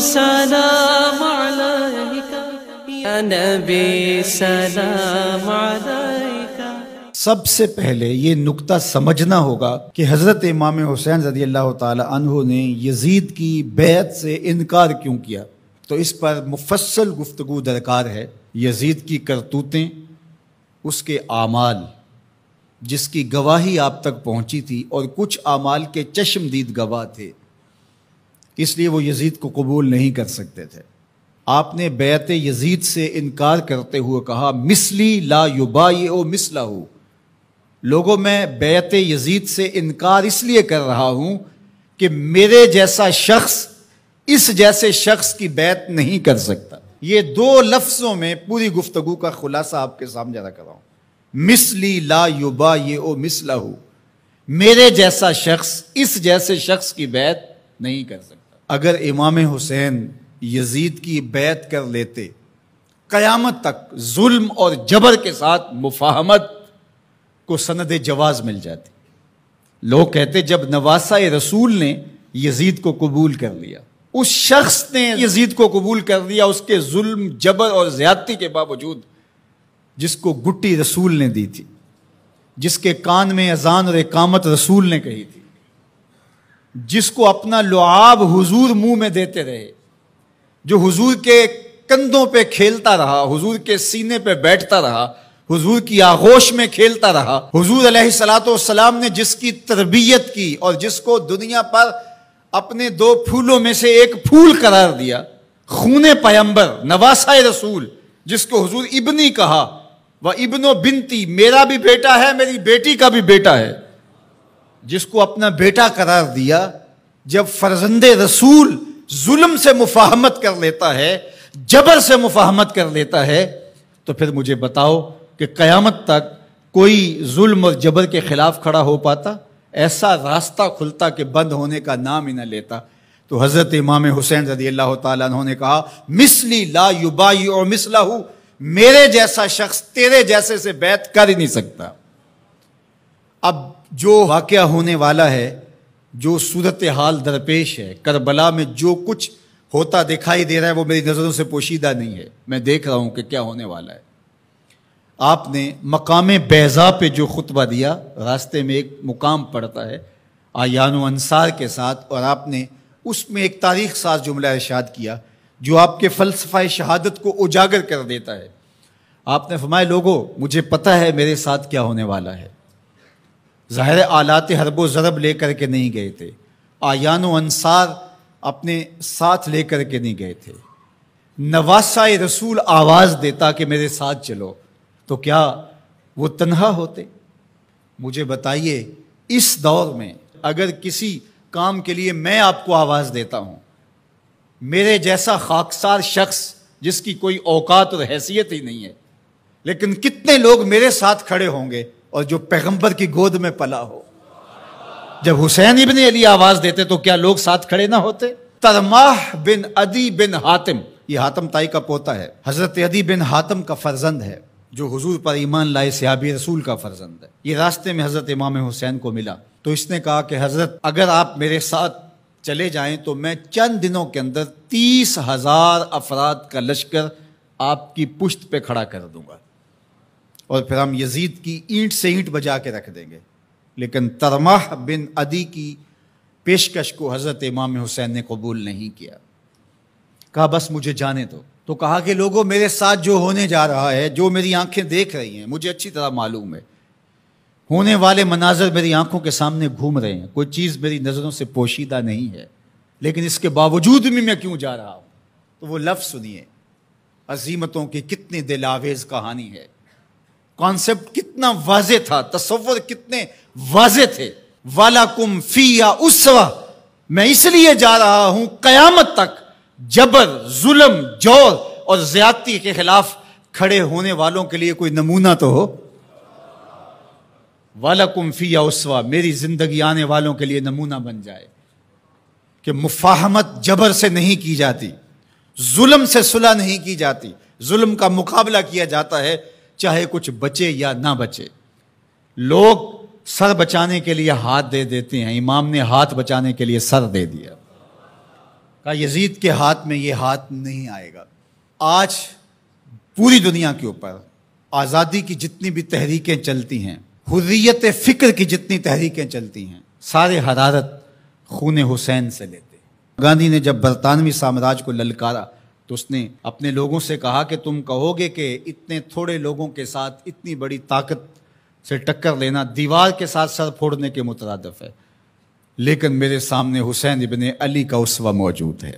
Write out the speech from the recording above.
سلام علیکہ یا نبی سلام علیکہ۔ سب سے پہلے یہ نکتہ سمجھنا ہوگا کہ حضرت امام حسین رضی اللہ تعالی عنہ نے یزید کی بیعت سے انکار کیوں کیا، تو اس پر مفصل گفتگو درکار ہے۔ یزید کی کرتوتیں، اس کے اعمال جس کی گواہی آپ تک پہنچی تھی، اور کچھ اعمال کے چشمدید گواہ تھے، اس لیے وہ یزید کو قبول نہیں کر سکتے تھے۔ آپ نے بیعت یزید سے انکار کرتے ہوئے کہا مثلی لا یبایع مثلہ، لوگوں میں بیعت یزید سے انکار اس لیے کر رہا ہوں کہ میرے جیسا شخص اس جیسے شخص کی بیعت نہیں کر سکتا۔ یہ دو لفظوں میں پوری گفتگو کا خلاصہ آپ کے سامنے رکھ رہا ہوں۔ مثلی لا یبایع مثلہ، میرے جیسا شخص اس جیسے شخص کی بیعت نہیں کر سکتا۔ اگر امام حسین یزید کی بیعت کر لیتے، قیامت تک ظلم اور جبر کے ساتھ مفاہمت کو سند جواز مل جاتی۔ لوگ کہتے جب نواسہ رسول نے یزید کو قبول کر لیا، اس شخص نے یزید کو قبول کر لیا اس کے ظلم، جبر اور زیادتی کے باوجود، جس کو گٹی رسول نے دی تھی، جس کے کان میں اذان اور اقامت رسول نے کہی تھی، جس کو اپنا لعاب حضور منہ میں دیتے رہے، جو حضور کے کندھوں پہ کھیلتا رہا، حضور کے سینے پہ بیٹھتا رہا، حضور کی آغوش میں کھیلتا رہا، حضور علیہ الصلوۃ والسلام نے جس کی تربیت کی اور جس کو دنیا پر اپنے دو پھولوں میں سے ایک پھول قرار دیا، خون پیمبر، نواسہ رسول، جس کو حضور ابنی کہا، وہ ابن و بنتی، میرا بھی بیٹا ہے، میری بیٹی کا بھی بیٹا ہے، جس کو اپنا بیٹا قرار دیا، جب فرزند رسول ظلم سے مفاہمت کر لیتا ہے، جبر سے مفاہمت کر لیتا ہے، تو پھر مجھے بتاؤ کہ قیامت تک کوئی ظلم اور جبر کے خلاف کھڑا ہو پاتا؟ ایسا راستہ کھلتا کہ بند ہونے کا نام ہی نہ لیتا۔ تو حضرت امام حسین رضی اللہ تعالیٰ عنہ نے کہا مثلی لا یبایع مثلہ، میرے جیسا شخص تیرے جیسے سے بیعت کر ہی نہیں سکتا۔ اب جو واقعہ ہونے والا ہے، جو صورتحال درپیش ہے، کربلا میں جو کچھ ہوتا دکھائی دے رہا ہے وہ میری نظروں سے پوشیدہ نہیں ہے، میں دیکھ رہا ہوں کہ کیا ہونے والا ہے۔ آپ نے مقام بیضا پہ جو خطبہ دیا، راستے میں ایک مقام پڑتا ہے آیان و انصار کے ساتھ، اور آپ نے اس میں ایک تاریخ ساز جملہ ارشاد کیا جو آپ کے فلسفہ شہادت کو اجاگر کر دیتا ہے۔ آپ نے فرمایا لوگوں مجھے پتہ ہے میرے ساتھ کیا ہونے والا ہے۔ ظاہر آلات حرب و ضرب لے کر کے نہیں گئے تھے، آیان و انصار اپنے ساتھ لے کر کے نہیں گئے تھے۔ نواسہ رسول آواز دیتا کہ میرے ساتھ چلو، تو کیا وہ تنہا ہوتے؟ مجھے بتائیے اس دور میں اگر کسی کام کے لیے میں آپ کو آواز دیتا ہوں، میرے جیسا خاکسار شخص جس کی کوئی اوقات اور حیثیت ہی نہیں ہے، لیکن کتنے لوگ میرے ساتھ کھڑے ہوں گے، اور جو پیغمبر کی گود میں پلا ہو۔ جب حسین ابن علی آواز دیتے تو کیا لوگ ساتھ کھڑے نہ ہوتے؟ ترماح بن عدی بن حاتم، یہ حاتم تائی کا پوتا ہے، حضرت عدی بن حاتم کا فرزند ہے، جو حضور پر ایمان لائے صحابی رسول کا فرزند ہے۔ یہ راستے میں حضرت امام حسین کو ملا تو اس نے کہا کہ حضرت اگر آپ میرے ساتھ چلے جائیں تو میں چند دنوں کے اندر 30,000 افراد کا لشکر آپ کی پشت پہ کھڑا کر دوں گا، اور پھر ہم یزید کی اینٹ سے اینٹ بجا کے رکھ دیں گے۔ لیکن ترماح بن عدی کی پیشکش کو حضرت امام حسین نے قبول نہیں کیا، کہا بس مجھے جانے دو۔ تو کہا کہ لوگوں میرے ساتھ جو ہونے جا رہا ہے، جو میری آنکھیں دیکھ رہی ہیں، مجھے اچھی طرح معلوم ہے، ہونے والے مناظر میری آنکھوں کے سامنے گھوم رہے ہیں، کوئی چیز میری نظروں سے پوشیدہ نہیں ہے، لیکن اس کے باوجود بھی میں کیوں جا رہا ہوں؟ تو وہ لفظ سنیے، عزیمتوں کی کتنی دل آویز کہانی ہے، کانسیپٹ کتنا واضح تھا، تصور کتنے واضح تھے۔ وَلَكُمْ فِيهَا أُسْوَةٌ، میں اس لیے جا رہا ہوں قیامت تک جبر، ظلم، جور اور زیادتی کے خلاف کھڑے ہونے والوں کے لیے کوئی نمونہ تو ہو۔ وَلَكُمْ فِيهَا أُسْوَةٌ، میری زندگی آنے والوں کے لیے نمونہ بن جائے کہ مفاہمت جبر سے نہیں کی جاتی، ظلم سے صلح نہیں کی جاتی، ظلم کا مقابلہ کیا جاتا ہے چاہے کچھ بچے یا نہ بچے۔ لوگ سر بچانے کے لیے ہاتھ دے دیتے ہیں، امام نے ہاتھ بچانے کے لیے سر دے دیا۔ کہا یزید کے ہاتھ میں یہ ہاتھ نہیں آئے گا۔ آج پوری دنیا کے اوپر آزادی کی جتنی بھی تحریکیں چلتی ہیں، حریت فکر کی جتنی تحریکیں چلتی ہیں، سارے حرارت خون حسین سے لیتے ہیں۔ گاندھی نے جب برطانوی سامراج کو للکارا تو اس نے اپنے لوگوں سے کہا کہ تم کہو گے کہ اتنے تھوڑے لوگوں کے ساتھ اتنی بڑی طاقت سے ٹکر لینا دیوار کے ساتھ سر پھوڑنے کے مترادف ہے، لیکن میرے سامنے حسین ابن علی کا اسوہ موجود ہے۔